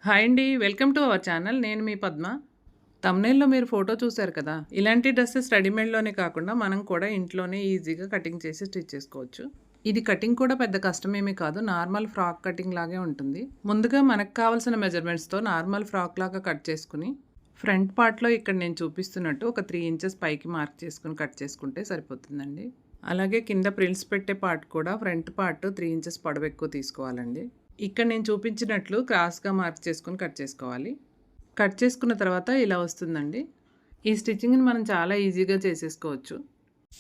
Hi అండి. Welcome to our channel. నేను మీ పద్మ. థంబ్‌నెయిల్‌లో మీరు ఫోటో చూసారు కదా! ఇలాంటి డ్రెసెస్ రెడీమేడ్‌లోనే కాకుండా మనం కూడా ఇంట్లోనే ఈజీగా కటింగ్ చేసి స్టిచ్ చేసుకోవచ్చు. ఇది కటింగ్ కూడా పెద్ద కష్టమేమీ కాదు. నార్మల్ ఫ్రాక్ కటింగ్ లాగే ఉంటుంది. ముందుగా మనకు కావాల్సిన మెజర్‌మెంట్స్‌తో నార్మల్ ఫ్రాక్ లాగా కట్ చేసుకుని, ఫ్రంట్ పార్ట్‌లో ఇక్కడ నేను చూపిస్తున్నట్టు ఒక 3 ఇంచెస్ పైకి మార్క్ చేసుకొని కట్ చేసుకుంటే సరిపోతుందండి. అలాగే కింద ప్రిల్స్ పెట్టే పార్ట్ కూడా ఫ్రంట్ పార్ట్ 3 ఇంచెస్ పొడవు ఎక్కువ తీసుకోవాలండి. ఇక్కడ నేను చూపించినట్లు క్రాస్‌గా మార్క్ చేసుకొని కట్ చేసుకోవాలి. కట్ చేసుకున్న తర్వాత ఇలా వస్తుందండి. ఈ స్టిచ్చింగ్‌ని మనం చాలా ఈజీగా చేసేసుకోవచ్చు.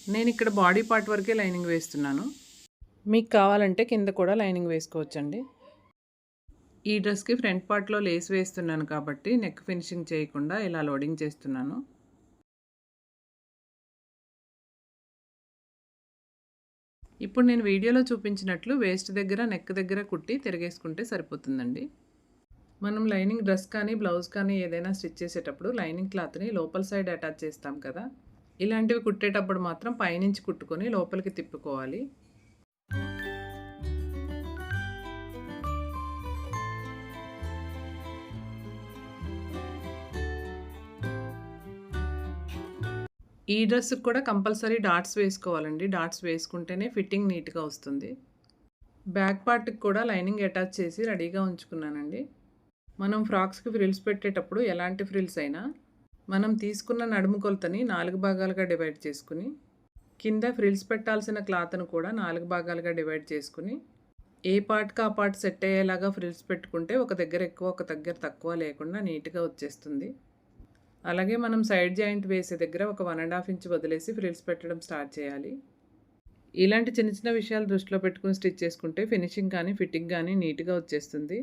నేను ఇక్కడ బాడీ పార్ట్ వరకే లైనింగ్ వేస్తున్నాను. మీకు కావాలంటే కింద కూడా లైనింగ్ వేసుకోవచ్చండి. ఈ డ్రెస్‌కి ఫ్రంట్ పార్ట్‌లో లేస్ వేస్తున్నాను కాబట్టి నెక్ ఫినిషింగ్ చేయకుండా ఇలా లోడింగ్ చేస్తున్నాను. ఇప్పుడు నేను వీడియోలో చూపించినట్లు వేస్ట్ దగ్గర, నెక్ దగ్గర కుట్టి తిరిగేసుకుంటే సరిపోతుందండి. మనం లైనింగ్ డ్రెస్ కానీ, బ్లౌజ్ కానీ ఏదైనా స్టిచ్ చేసేటప్పుడు లైనింగ్ క్లాత్‌ని లోపల సైడ్ అటాచ్ చేస్తాం కదా! ఇలాంటివి కుట్టేటప్పుడు మాత్రం పైనుంచి కుట్టుకొని లోపలికి తిప్పుకోవాలి. ఈ డ్రెస్‌కి కూడా కంపల్సరీ డాట్స్ వేసుకోవాలండి. డాట్స్ వేసుకుంటేనే ఫిట్టింగ్ నీట్‌గా వస్తుంది. బ్యాక్ పార్ట్‌కి కూడా లైనింగ్ అటాచ్ చేసి రెడీగా ఉంచుకున్నానండి. మనం ఫ్రాక్స్‌కి ఫ్రిల్స్ పెట్టేటప్పుడు ఎలాంటి ఫ్రిల్స్ అయినా మనం తీసుకున్న నడుము కొలతని 4 భాగాలుగా డివైడ్ చేసుకుని, కింద ఫ్రిల్స్ పెట్టాల్సిన క్లాత్‌ను కూడా 4 భాగాలుగా డివైడ్ చేసుకుని, ఏ పార్ట్‌కి ఆ పార్ట్ సెట్ అయ్యేలాగా ఫ్రిల్స్ పెట్టుకుంటే ఒక దగ్గర ఎక్కువ, ఒక దగ్గర తక్కువ లేకుండా నీట్‌గా వచ్చేస్తుంది. అలాగే మనం సైడ్ జాయింట్ వేసే దగ్గర ఒక 1½ ఇంచ్ వదిలేసి ఫ్రిల్స్ పెట్టడం స్టార్ట్ చేయాలి. ఇలాంటి చిన్న చిన్న విషయాలు దృష్టిలో పెట్టుకుని స్టిచ్ చేసుకుంటే ఫినిషింగ్ కానీ, ఫిట్టింగ్ కానీ నీట్‌గా వచ్చేస్తుంది.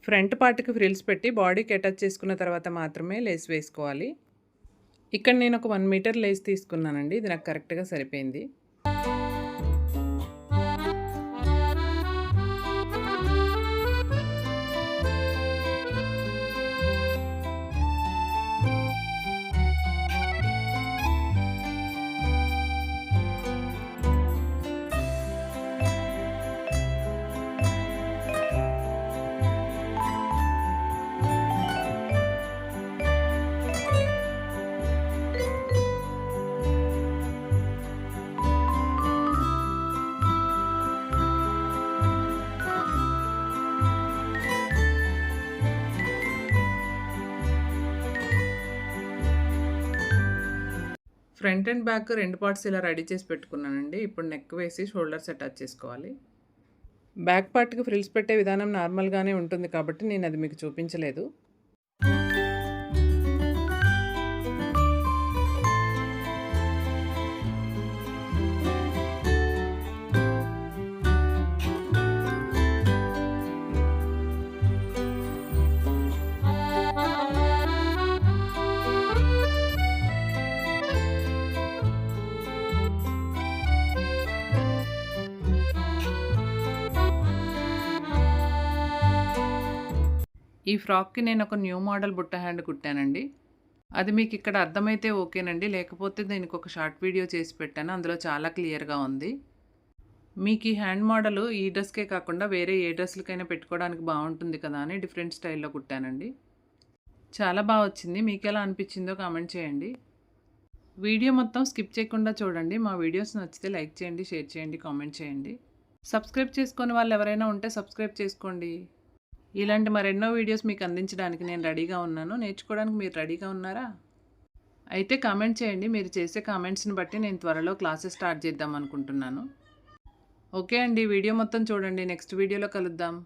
ఫ్రంట్ పార్ట్‌కి ఫ్రిల్స్ పెట్టి బాడీకి అటాచ్ చేసుకున్న తర్వాత మాత్రమే లేస్ వేసుకోవాలి. ఇక్కడ నేను ఒక 1 మీటర్ లేస్ తీసుకున్నానండి. ఇది నాకు కరెక్ట్‌గా సరిపోయింది. ఫ్రంట్ అండ్ బ్యాక్ 2 పార్ట్స్ ఇలా రెడీ చేసి పెట్టుకున్నానండి. ఇప్పుడు నెక్ వేసి షోల్డర్స్ అటాచ్ చేసుకోవాలి. బ్యాక్ పార్ట్‌కి ఫ్రిల్స్ పెట్టే విధానం నార్మల్‌గానే ఉంటుంది కాబట్టి నేను అది మీకు చూపించలేదు. ఈ ఫ్రాక్‌కి నేను ఒక న్యూ మోడల్ బుట్ట హ్యాండ్ కుట్టానండి. అది మీకు ఇక్కడ అర్థమైతే ఓకేనండి. లేకపోతే దీనికి ఒక షార్ట్ వీడియో చేసి పెట్టాను. అందులో చాలా క్లియర్‌గా ఉంది. మీకు ఈ హ్యాండ్ మోడలు ఈ డ్రెస్‌కే కాకుండా వేరే ఏ డ్రెస్‌లకైనా పెట్టుకోవడానికి బాగుంటుంది కదా అని డిఫరెంట్ స్టైల్‌లో కుట్టానండి. చాలా బాగా వచ్చింది. మీకు ఎలా అనిపించిందో కామెంట్ చేయండి. వీడియో మొత్తం స్కిప్ చేయకుండా చూడండి. మా వీడియోస్ నచ్చితే లైక్ చేయండి, షేర్ చేయండి, కామెంట్ చేయండి. సబ్స్క్రైబ్ చేసుకొని వాళ్ళు ఎవరైనా ఉంటే సబ్స్క్రైబ్ చేసుకోండి. ఇలాంటి మరెన్నో వీడియోస్ మీకు అందించడానికి నేను రెడీగా ఉన్నాను. నేర్చుకోవడానికి మీరు రెడీగా ఉన్నారా? అయితే కామెంట్ చేయండి. మీరు చేసే కామెంట్స్ని బట్టి నేను త్వరలో క్లాసెస్ స్టార్ట్ చేద్దాం అనుకుంటున్నాను. ఓకే అండి. వీడియో మొత్తం చూడండి. నెక్స్ట్ వీడియోలో కలుద్దాం.